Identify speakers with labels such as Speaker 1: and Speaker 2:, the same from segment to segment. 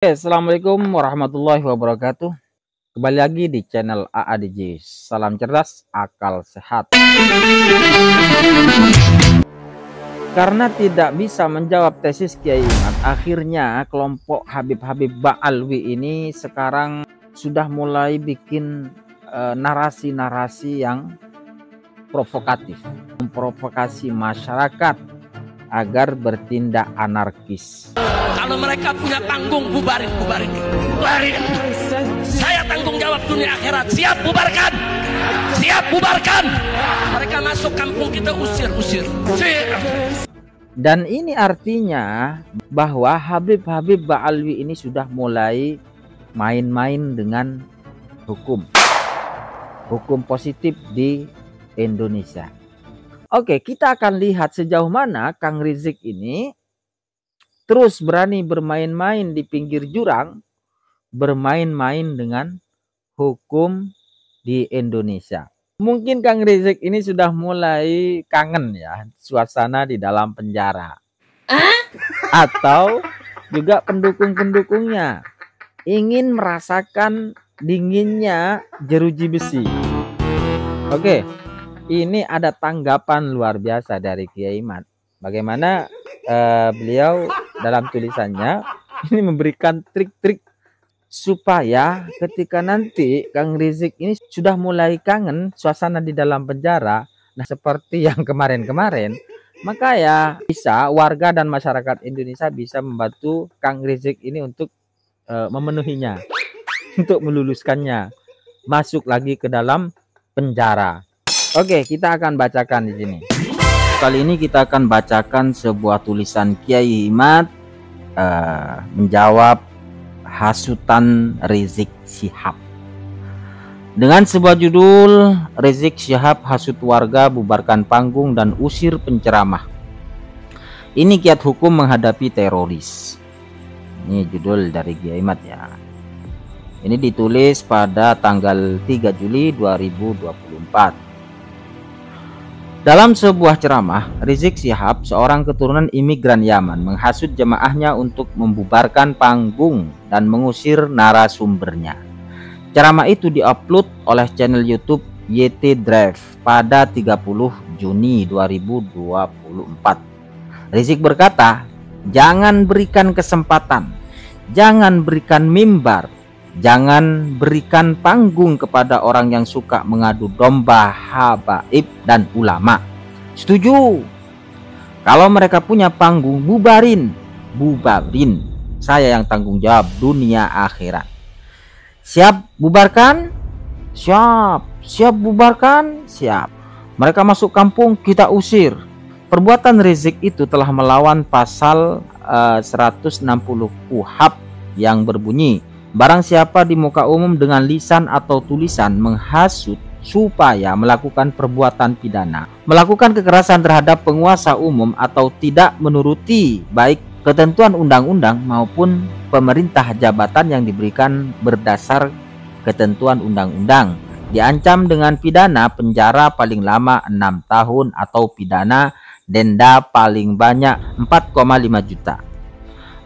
Speaker 1: Assalamualaikum warahmatullahi wabarakatuh. Kembali lagi di channel AADJ. Salam cerdas, akal sehat. Karena tidak bisa menjawab tesis Kiai Imat, akhirnya kelompok Habib-Habib Ba'alwi ini sekarang sudah mulai bikin narasi-narasi yang provokatif, memprovokasi masyarakat agar bertindak anarkis.
Speaker 2: Kalau mereka punya panggung, bubarin. Saya tanggung jawab dunia akhirat. Siap bubarkan. Mereka masuk kampung kita, usir.
Speaker 1: Dan ini artinya bahwa Habib-Habib Ba'alwi ini sudah mulai main-main dengan hukum positif di Indonesia. Oke, kita akan lihat sejauh mana Kang Rizik ini terus berani bermain-main di pinggir jurang, bermain-main dengan hukum di Indonesia. Mungkin Kang Rizik ini sudah mulai kangen ya suasana di dalam penjara. Atau juga pendukung-pendukungnya ingin merasakan dinginnya jeruji besi. Oke, ini ada tanggapan luar biasa dari Kiai Imat. Bagaimana beliau dalam tulisannya ini memberikan trik-trik supaya ketika nanti Kang Rizik ini sudah mulai kangen suasana di dalam penjara, nah seperti yang kemarin-kemarin, maka ya bisa warga dan masyarakat Indonesia bisa membantu Kang Rizik ini untuk memenuhinya, untuk meluluskannya masuk lagi ke dalam penjara. Oke, kita akan bacakan di sini. Kali ini kita akan bacakan sebuah tulisan Kiai Imat menjawab hasutan Rizik Syihab. Dengan sebuah judul, Rizik Syihab hasut warga bubarkan panggung dan usir penceramah. Ini kiat hukum menghadapi teroris. Ini judul dari Kiai Imat ya. Ini ditulis pada tanggal 3 Juli 2024. Dalam sebuah ceramah, Rizik Syihab, seorang keturunan imigran Yaman, menghasut jemaahnya untuk membubarkan panggung dan mengusir narasumbernya. Ceramah itu diupload oleh channel YouTube YT Drive pada 30 Juni 2024. Rizik berkata, "Jangan berikan kesempatan, jangan berikan mimbar, jangan berikan panggung kepada orang yang suka mengadu domba habaib dan ulama. Setuju? Kalau mereka punya panggung, bubarin. Saya yang tanggung jawab dunia akhirat. Siap bubarkan? Siap bubarkan? Siap. Mereka masuk kampung, kita usir." Perbuatan Rizik itu telah melawan pasal 160 KUHP yang berbunyi, barang siapa di muka umum dengan lisan atau tulisan menghasut supaya melakukan perbuatan pidana, melakukan kekerasan terhadap penguasa umum atau tidak menuruti baik ketentuan undang-undang maupun pemerintah jabatan yang diberikan berdasar ketentuan undang-undang, diancam dengan pidana penjara paling lama 6 tahun atau pidana denda paling banyak 4,5 juta.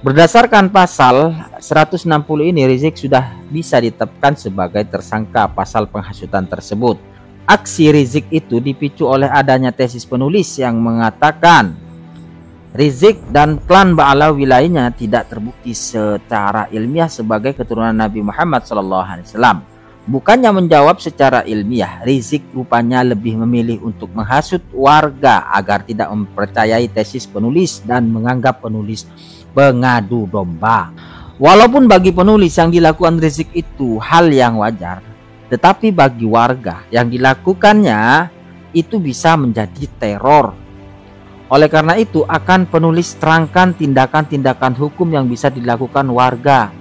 Speaker 1: Berdasarkan pasal 160 ini, Rizik sudah bisa ditetapkan sebagai tersangka pasal penghasutan tersebut. Aksi Rizik itu dipicu oleh adanya tesis penulis yang mengatakan Rizik dan klan Ba'alawi lainnya tidak terbukti secara ilmiah sebagai keturunan Nabi Muhammad SAW. Bukannya menjawab secara ilmiah, Rizik rupanya lebih memilih untuk menghasut warga agar tidak mempercayai tesis penulis dan menganggap penulis pengadu domba. Walaupun bagi penulis yang dilakukan Rizik itu hal yang wajar, tetapi bagi warga yang dilakukannya itu bisa menjadi teror. Oleh karena itu akan penulis terangkan tindakan-tindakan hukum yang bisa dilakukan warga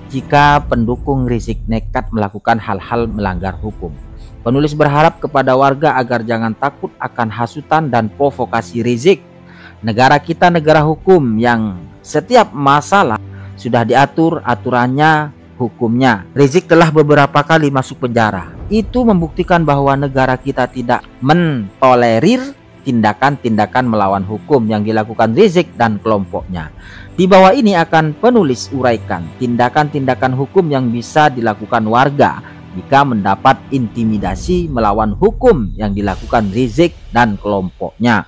Speaker 1: jika pendukung Rizik nekat melakukan hal-hal melanggar hukum. Penulis berharap kepada warga agar jangan takut akan hasutan dan provokasi Rizik. Negara kita negara hukum yang setiap masalah sudah diatur aturannya, hukumnya. Rizik telah beberapa kali masuk penjara. Itu membuktikan bahwa negara kita tidak mentolerir tindakan-tindakan melawan hukum yang dilakukan Rizik dan kelompoknya. Di bawah ini akan penulis uraikan tindakan-tindakan hukum yang bisa dilakukan warga jika mendapat intimidasi melawan hukum yang dilakukan Rizik dan kelompoknya.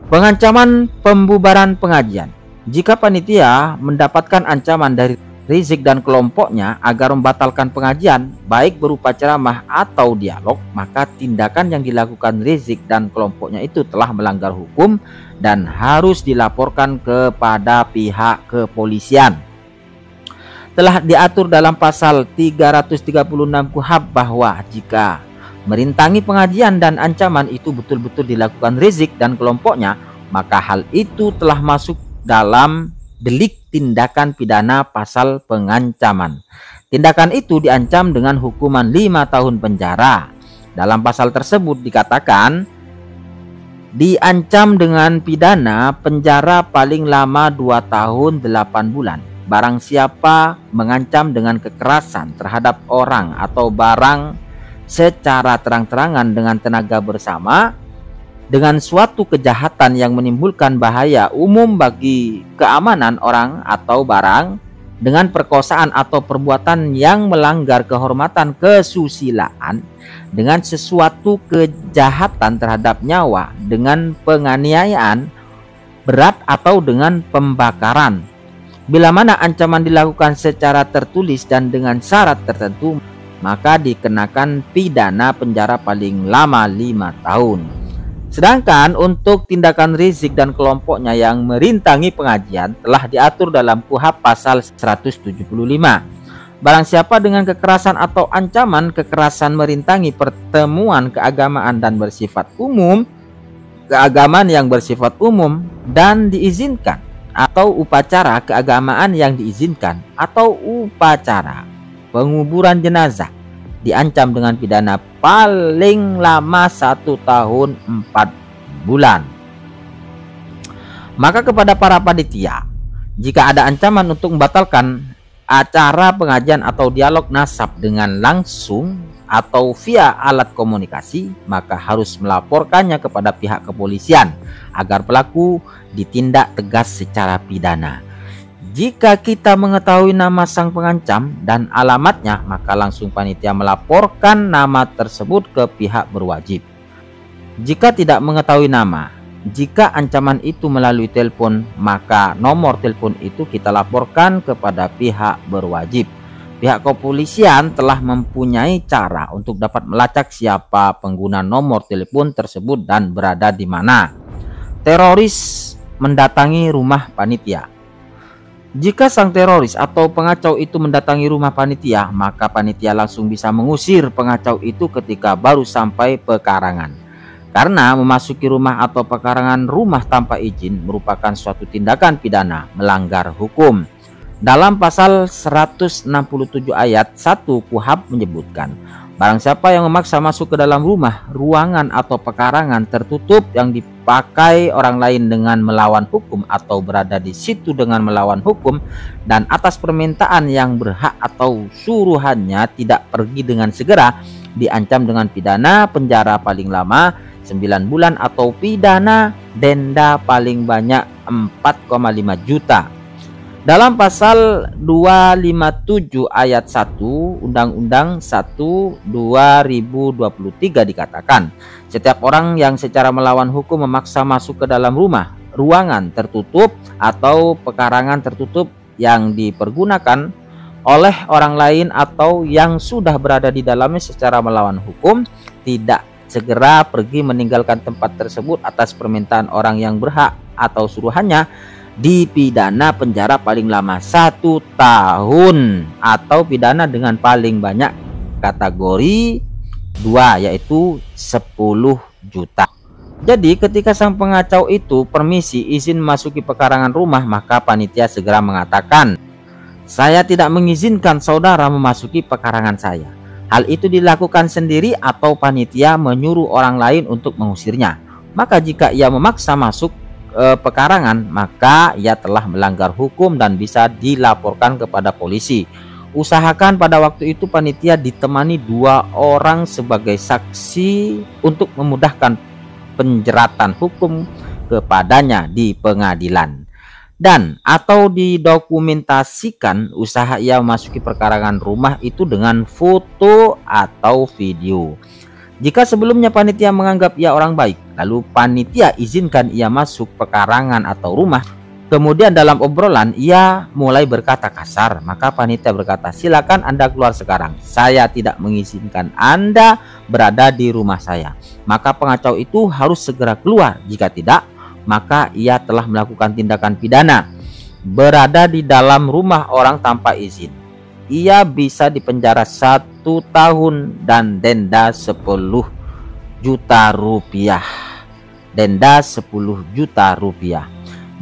Speaker 1: Pengancaman pembubaran pengajian. Jika panitia mendapatkan ancaman dari Rizik dan kelompoknya agar membatalkan pengajian, baik berupa ceramah atau dialog, maka tindakan yang dilakukan Rizik dan kelompoknya itu telah melanggar hukum dan harus dilaporkan kepada pihak kepolisian. Telah diatur dalam pasal 336 KUHP bahwa jika merintangi pengajian dan ancaman itu betul-betul dilakukan Rizik dan kelompoknya, maka hal itu telah masuk dalam delik tindakan pidana pasal pengancaman. Tindakan itu diancam dengan hukuman 5 tahun penjara. Dalam pasal tersebut dikatakan diancam dengan pidana penjara paling lama 2 tahun 8 bulan. Barang siapa mengancam dengan kekerasan terhadap orang atau barang secara terang-terangan dengan tenaga bersama dengan suatu kejahatan yang menimbulkan bahaya umum bagi keamanan orang atau barang, dengan perkosaan atau perbuatan yang melanggar kehormatan kesusilaan, dengan sesuatu kejahatan terhadap nyawa, dengan penganiayaan berat atau dengan pembakaran. Bila mana ancaman dilakukan secara tertulis dan dengan syarat tertentu, maka dikenakan pidana penjara paling lama 5 tahun. Sedangkan untuk tindakan Rizik dan kelompoknya yang merintangi pengajian telah diatur dalam KUHP pasal 175. Barang siapa dengan kekerasan atau ancaman kekerasan merintangi pertemuan keagamaan dan bersifat umum, keagamaan yang bersifat umum dan diizinkan, atau upacara keagamaan yang diizinkan, atau upacara penguburan jenazah, diancam dengan pidana paling lama 1 tahun 4 bulan. Maka kepada para panitia, jika ada ancaman untuk membatalkan acara pengajian atau dialog nasab dengan langsung atau via alat komunikasi, maka harus melaporkannya kepada pihak kepolisian agar pelaku ditindak tegas secara pidana. Jika kita mengetahui nama sang pengancam dan alamatnya, maka langsung panitia melaporkan nama tersebut ke pihak berwajib. Jika tidak mengetahui nama, jika ancaman itu melalui telepon, maka nomor telepon itu kita laporkan kepada pihak berwajib. Pihak kepolisian telah mempunyai cara untuk dapat melacak siapa pengguna nomor telepon tersebut dan berada di mana. Teroris mendatangi rumah panitia. Jika sang teroris atau pengacau itu mendatangi rumah panitia, maka panitia langsung bisa mengusir pengacau itu ketika baru sampai pekarangan. Karena memasuki rumah atau pekarangan rumah tanpa izin merupakan suatu tindakan pidana melanggar hukum. Dalam pasal 167 ayat 1 KUHP menyebutkan, barang siapa yang memaksa masuk ke dalam rumah, ruangan atau pekarangan tertutup yang dipakai orang lain dengan melawan hukum atau berada di situ dengan melawan hukum dan atas permintaan yang berhak atau suruhannya tidak pergi dengan segera, diancam dengan pidana penjara paling lama 9 bulan atau pidana denda paling banyak 4,5 juta. Dalam pasal 257 ayat 1 Undang-Undang 1 2023 dikatakan, setiap orang yang secara melawan hukum memaksa masuk ke dalam rumah, ruangan tertutup atau pekarangan tertutup yang dipergunakan oleh orang lain atau yang sudah berada di dalamnya secara melawan hukum, tidak segera pergi meninggalkan tempat tersebut atas permintaan orang yang berhak atau suruhannya, dipidana penjara paling lama 1 tahun atau pidana dengan paling banyak kategori 2 yaitu 10 juta. Jadi ketika sang pengacau itu permisi izin memasuki pekarangan rumah, maka panitia segera mengatakan, saya tidak mengizinkan saudara memasuki pekarangan saya. Hal itu dilakukan sendiri atau panitia menyuruh orang lain untuk mengusirnya. Maka jika ia memaksa masuk pekarangan, maka ia telah melanggar hukum dan bisa dilaporkan kepada polisi. Usahakan pada waktu itu panitia ditemani 2 orang sebagai saksi untuk memudahkan penjeratan hukum kepadanya di pengadilan, dan atau didokumentasikan usaha ia memasuki perkarangan rumah itu dengan foto atau video. Jika sebelumnya panitia menganggap ia orang baik, lalu panitia izinkan ia masuk pekarangan atau rumah, kemudian dalam obrolan ia mulai berkata kasar, maka panitia berkata, silakan Anda keluar sekarang, saya tidak mengizinkan Anda berada di rumah saya. Maka pengacau itu harus segera keluar, jika tidak maka ia telah melakukan tindakan pidana, berada di dalam rumah orang tanpa izin. Ia bisa dipenjara 1 tahun dan denda 10 juta rupiah. Denda 10 juta rupiah.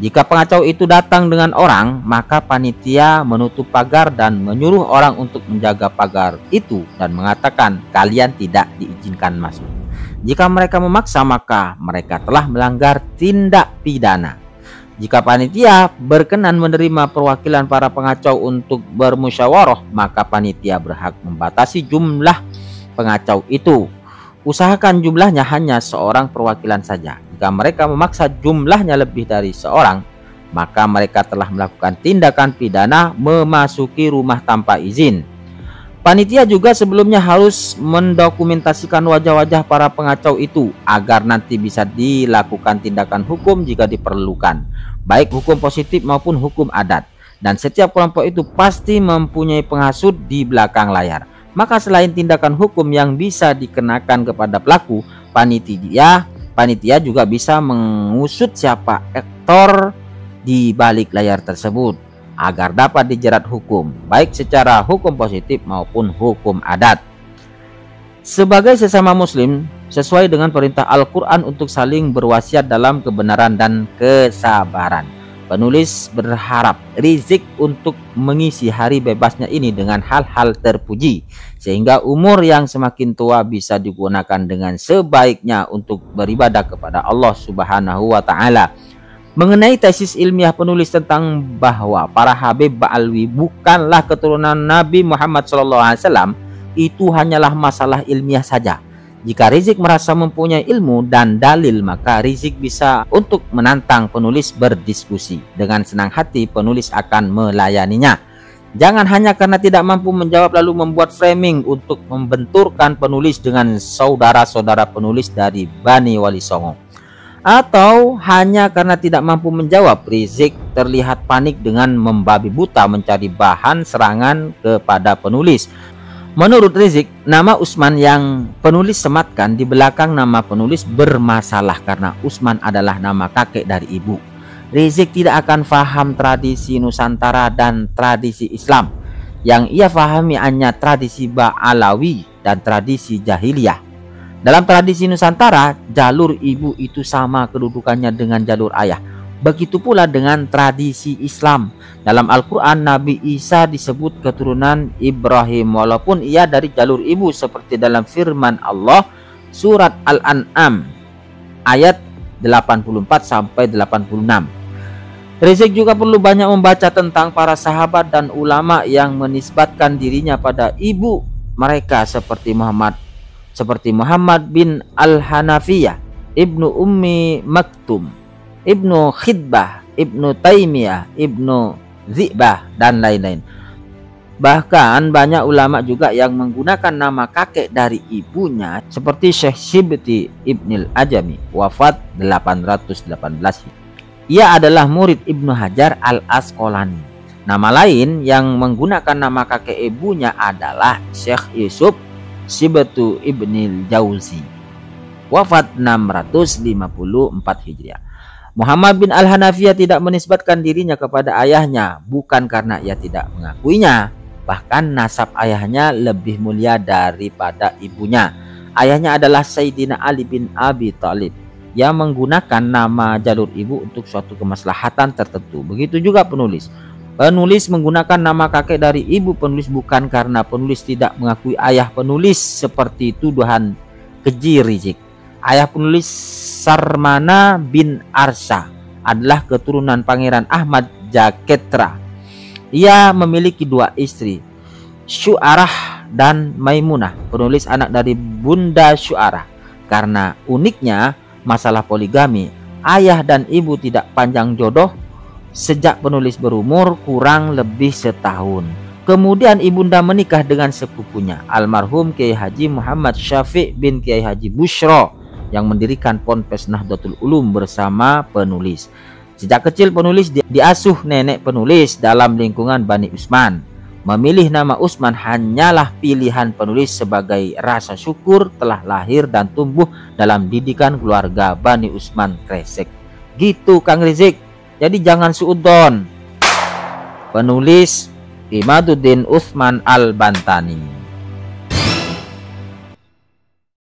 Speaker 1: Jika pengacau itu datang dengan orang, maka panitia menutup pagar dan menyuruh orang untuk menjaga pagar itu dan mengatakan kalian tidak diizinkan masuk. Jika mereka memaksa, maka mereka telah melanggar tindak pidana. Jika panitia berkenan menerima perwakilan para pengacau untuk bermusyawarah, maka panitia berhak membatasi jumlah pengacau itu. Usahakan jumlahnya hanya seorang perwakilan saja. Jika mereka memaksa jumlahnya lebih dari seorang, maka mereka telah melakukan tindakan pidana memasuki rumah tanpa izin. Panitia juga sebelumnya harus mendokumentasikan wajah-wajah para pengacau itu agar nanti bisa dilakukan tindakan hukum jika diperlukan, baik hukum positif maupun hukum adat. Dan setiap kelompok itu pasti mempunyai penghasut di belakang layar. Maka selain tindakan hukum yang bisa dikenakan kepada pelaku, panitia juga bisa mengusut siapa aktor di balik layar tersebut agar dapat dijerat hukum, baik secara hukum positif maupun hukum adat. Sebagai sesama muslim, sesuai dengan perintah Al-Quran untuk saling berwasiat dalam kebenaran dan kesabaran, penulis berharap rizik untuk mengisi hari bebasnya ini dengan hal-hal terpuji, sehingga umur yang semakin tua bisa digunakan dengan sebaiknya untuk beribadah kepada Allah Subhanahu wa Ta'ala. Mengenai tesis ilmiah penulis tentang bahwa para Habib Ba'alwi bukanlah keturunan Nabi Muhammad SAW, itu hanyalah masalah ilmiah saja. Jika Rizik merasa mempunyai ilmu dan dalil, maka Rizik bisa untuk menantang penulis berdiskusi. Dengan senang hati penulis akan melayaninya. Jangan hanya karena tidak mampu menjawab lalu membuat framing untuk membenturkan penulis dengan saudara-saudara penulis dari Bani Wali Songo. Atau hanya karena tidak mampu menjawab, Rizik terlihat panik dengan membabi buta mencari bahan serangan kepada penulis. Menurut Rizik, nama Usman yang penulis sematkan di belakang nama penulis bermasalah karena Usman adalah nama kakek dari ibu. Rizik tidak akan faham tradisi Nusantara dan tradisi Islam. Yang ia fahami hanya tradisi Ba'alawi dan tradisi jahiliyah. Dalam tradisi Nusantara, jalur ibu itu sama kedudukannya dengan jalur ayah. Begitu pula dengan tradisi Islam. Dalam Al-Quran, Nabi Isa disebut keturunan Ibrahim walaupun ia dari jalur ibu, seperti dalam firman Allah surat Al-An'am ayat 84-86. Rizik juga perlu banyak membaca tentang para sahabat dan ulama yang menisbatkan dirinya pada ibu mereka seperti Muhammad bin Al-Hanafiyah, Ibnu Ummi Maktum, Ibnu Khidbah, Ibnu Taimiyah, Ibnu Zibah, dan lain-lain. Bahkan banyak ulama juga yang menggunakan nama kakek dari ibunya seperti Syekh Shibti Ibnil Ajami, wafat 818. Ia adalah murid Ibnu Hajar Al-Asqalani. Nama lain yang menggunakan nama kakek ibunya adalah Syekh Yusuf Shibtu Ibnil Jauzi, wafat 654 Hijriah. Muhammad bin Al-Hanafiyah tidak menisbatkan dirinya kepada ayahnya, bukan karena ia tidak mengakuinya. Bahkan nasab ayahnya lebih mulia daripada ibunya. Ayahnya adalah Sayyidina Ali bin Abi Thalib yang menggunakan nama jalur ibu untuk suatu kemaslahatan tertentu. Begitu juga penulis. Penulis menggunakan nama kakek dari ibu penulis bukan karena penulis tidak mengakui ayah penulis seperti tuduhan keji Rizik. Ayah penulis Sarmana bin Arsa adalah keturunan Pangeran Ahmad Jaketra. Ia memiliki 2 istri, Syu'arah dan Maimunah. Penulis anak dari Bunda Syu'arah. Karena uniknya, masalah poligami. Ayah dan ibu tidak panjang jodoh sejak penulis berumur kurang lebih setahun. Kemudian ibunda menikah dengan sepupunya, almarhum Kiai Haji Muhammad Syafiq bin Kiai Haji Bushro, yang mendirikan Ponpes Nahdlatul Ulum bersama penulis. Sejak kecil penulis diasuh nenek penulis dalam lingkungan Bani Usman. Memilih nama Usman hanyalah pilihan penulis sebagai rasa syukur telah lahir dan tumbuh dalam didikan keluarga Bani Usman Kresek. Gitu Kang Rizik. Jadi jangan suudon. Penulis Imaduddin Utsman Al-Bantani.